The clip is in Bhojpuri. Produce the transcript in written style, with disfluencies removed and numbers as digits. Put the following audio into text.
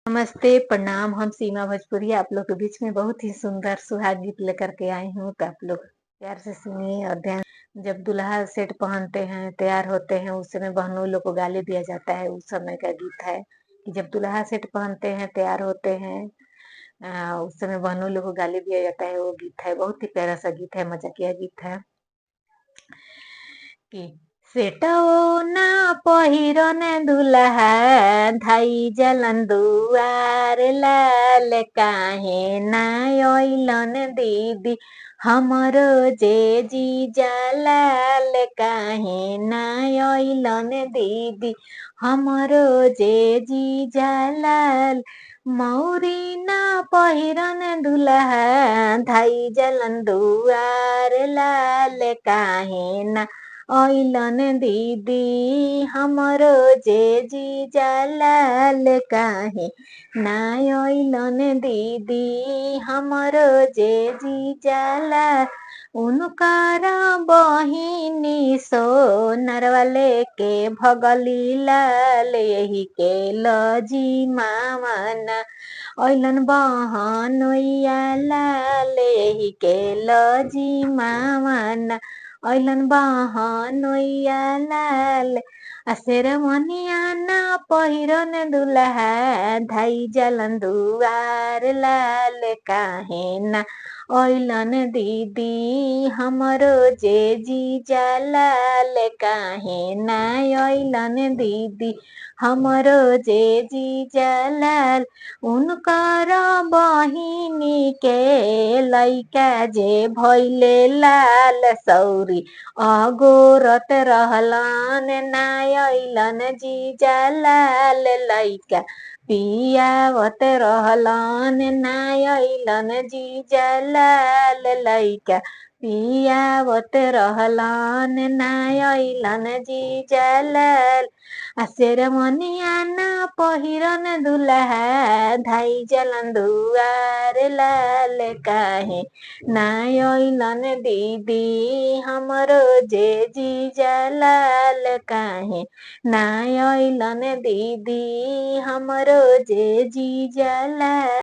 नमस्ते, प्रणाम। हम सीमा भोजपुरी आप लोग के बीच में बहुत ही सुंदर सुहाग गीत लेकर के आई हूँ, तो आप लोग प्यार से सुनिए और ध्यान। जब दूल्हा सेट पहनते हैं, तैयार होते हैं, उस समय बहनों लोग को गाली दिया जाता है। उस समय का गीत है कि जब दूल्हा सेट पहनते हैं, तैयार होते हैं, उस समय बहनों लोग को गाली दिया जाता है। वो गीत है, बहुत ही प्यारा सा गीत है, मजाकिया गीत है कि सेटो ना पहिरन दुल्हा धाई जलन दुआर लाल काहे ना अइलन दीदी हमरो जे जीजा लाल काहे ना अइलन दीदी हमरो जे जीजा लाल मौरी ना पहिरन दुल्हा धाई जलन दुआर लाल काहे ना अइलन दीदी हमरो जे जीजा लाल काहे ना अइलन दीदी हमरो जे जीजा लाल उनकर बहिनी सोनर वाले के भगली लाल यही के लजी मामना अइलन बहनोइया लाल यही के लजी मामना अइलन बहनोइया लाल शेरमनिया ना पहिरन दुल्हा धाई जलन दुआर लाल काहे ना अइलन दीदी हमरो जे जीजा लाल काहे ना अइलन दीदी हमरो जे जीजा लाल उनकर बहिनी के लइका जे भइले लाल सौरी अगोरत रहलन ना अइलन जीजा लाल लइका पियावत रहलन ना अइलन जीजा लाल लइका पियावत रहलन ना अइलन जीजा लाल शेरमनिया ना पहिरन दुल्हा धाई जलन दुआर लाल काहे ना अइलन दीदी हमरो जे जीजा लाल काहे ना अइलन दीदी हमरो जे जीजा लाल।